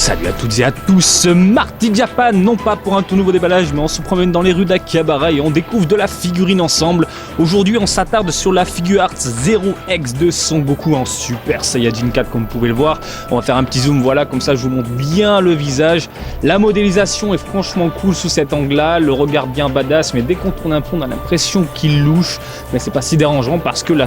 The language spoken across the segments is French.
Salut à toutes et à tous, Marty Japan, non pas pour un tout nouveau déballage, mais on se promène dans les rues d'Akihabara et on découvre de la figurine ensemble. Aujourd'hui, on s'attarde sur la Figuarts Zero X de Son Goku en Super Saiyajin 4, comme vous pouvez le voir. On va faire un petit zoom, voilà, comme ça je vous montre bien le visage. La modélisation est franchement cool sous cet angle-là, le regard bien badass, mais dès qu'on tourne un peu, on a l'impression qu'il louche. Mais c'est pas si dérangeant parce que la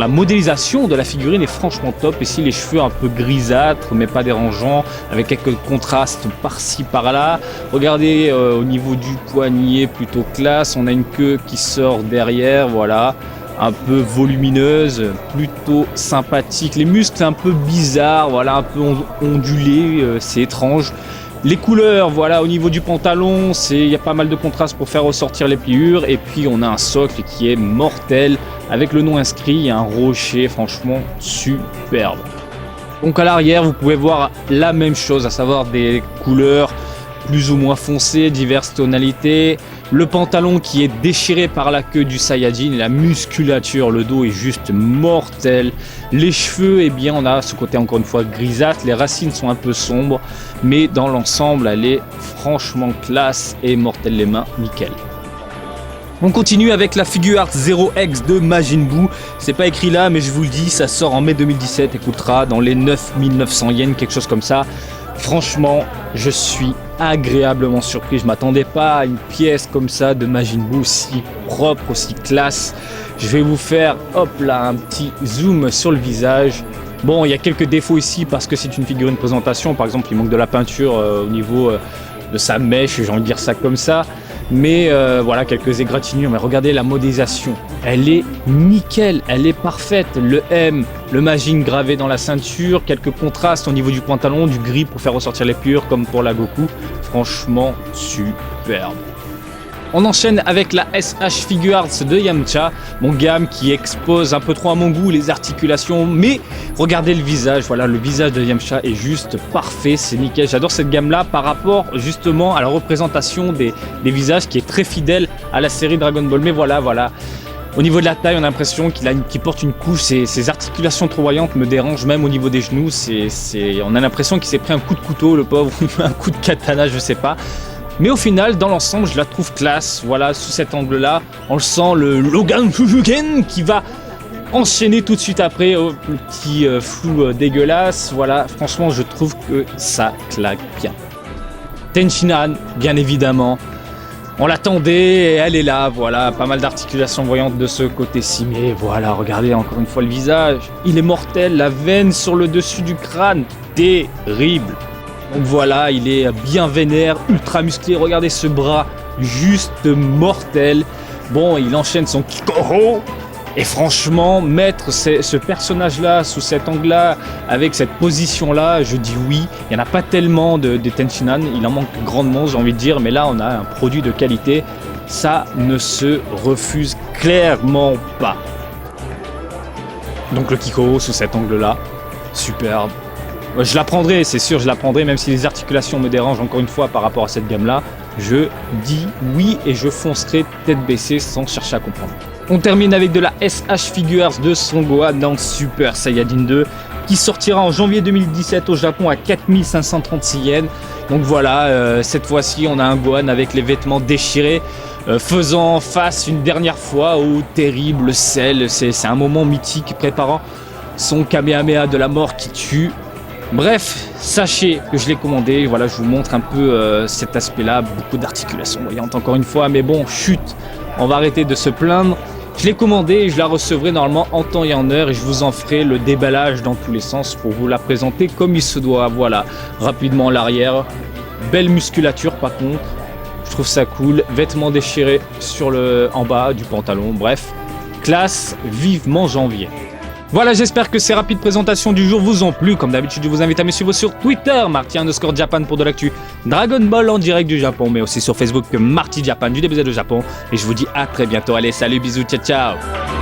modélisation de la figurine est franchement top. Ici, les cheveux un peu grisâtres, mais pas dérangeants, avec quelques contrastes par-ci par-là. Regardez au niveau du poignet, plutôt classe. On a une queue qui sort derrière, voilà, un peu volumineuse, plutôt sympathique. Les muscles un peu bizarres, voilà, un peu ondulés, c'est étrange. Les couleurs, voilà, au niveau du pantalon, il y a pas mal de contrastes pour faire ressortir les pliures. Et puis on a un socle qui est mortel, avec le nom inscrit, il y a un rocher, franchement superbe. Donc à l'arrière, vous pouvez voir la même chose, à savoir des couleurs plus ou moins foncées, diverses tonalités. Le pantalon qui est déchiré par la queue du Saiyajin, et la musculature, le dos est juste mortel. Les cheveux, eh bien, on a ce côté encore une fois grisâtre, les racines sont un peu sombres, mais dans l'ensemble, elle est franchement classe et mortelle, les mains, nickel. On continue avec la Figuarts Zero X de Majin Buu. C'est pas écrit là, mais je vous le dis, ça sort en mai 2017 et coûtera dans les 9900 yens, quelque chose comme ça. Franchement, je suis agréablement surpris. Je m'attendais pas à une pièce comme ça de Majin Buu, aussi propre, aussi classe. Je vais vous faire, hop là, un petit zoom sur le visage. Bon, il y a quelques défauts ici parce que c'est une figurine présentation. Par exemple, il manque de la peinture au niveau de sa mèche, j'ai envie de dire ça comme ça. Mais voilà, quelques égratignures. Mais regardez la modélisation, elle est nickel, elle est parfaite. Le M, le Majin gravé dans la ceinture, quelques contrastes au niveau du pantalon, du gris pour faire ressortir les pliures comme pour la Goku. Franchement superbe. On enchaîne avec la SH Figuarts de Yamcha, mon gamme qui expose un peu trop à mon goût les articulations, mais regardez le visage, voilà, le visage de Yamcha est juste parfait, c'est nickel. J'adore cette gamme là par rapport justement à la représentation des visages qui est très fidèle à la série Dragon Ball, mais voilà. Au niveau de la taille, on a l'impression qu'il porte une couche, ses articulations trop voyantes me dérangent, même au niveau des genoux, on a l'impression qu'il s'est pris un coup de couteau, le pauvre, un coup de katana, je sais pas. Mais au final, dans l'ensemble, je la trouve classe. Voilà, sous cet angle-là, on le sent, le Logan Fujuken qui va enchaîner tout de suite après le petit flou dégueulasse. Voilà, franchement, je trouve que ça claque bien. Tenshinhan, bien évidemment. On l'attendait et elle est là, voilà, pas mal d'articulations voyantes de ce côté-ci. Mais voilà, regardez encore une fois le visage. Il est mortel, la veine sur le dessus du crâne, terrible. Donc voilà, il est bien vénère, ultra musclé. Regardez ce bras, juste mortel. Bon, il enchaîne son Kikoro. Et franchement, mettre ce personnage-là sous cet angle-là, avec cette position-là, je dis oui. Il n'y en a pas tellement de Tenshinhan, il en manque grandement, j'ai envie de dire. Mais là, on a un produit de qualité. Ça ne se refuse clairement pas. Donc le Kikoro sous cet angle-là, superbe. Je la prendrai, c'est sûr, je la prendrai, même si les articulations me dérangent encore une fois par rapport à cette gamme-là. Je dis oui et je foncerai tête baissée sans chercher à comprendre. On termine avec de la SH Figuarts de Son Gohan dans Super Saiyajin 2 qui sortira en janvier 2017 au Japon à 4536 yens. Donc voilà, cette fois-ci, on a un Gohan avec les vêtements déchirés, faisant face une dernière fois au terrible Cell. C'est un moment mythique préparant son Kamehameha de la mort qui tue. Bref, sachez que je l'ai commandé, voilà, je vous montre un peu cet aspect-là, beaucoup d'articulations voyantes encore une fois, mais bon, chut, on va arrêter de se plaindre. Je l'ai commandé et je la recevrai normalement en temps et en heure et je vous en ferai le déballage dans tous les sens pour vous la présenter comme il se doit. Voilà, rapidement l'arrière, belle musculature par contre, je trouve ça cool, vêtements déchirés en bas du pantalon, bref, classe, vivement janvier. Voilà, j'espère que ces rapides présentations du jour vous ont plu. Comme d'habitude, je vous invite à me suivre sur Twitter, Marty_Japan pour de l'actu Dragon Ball en direct du Japon, mais aussi sur Facebook, Marty Japan du DBZ de Japon. Et je vous dis à très bientôt. Allez, salut, bisous, ciao, ciao.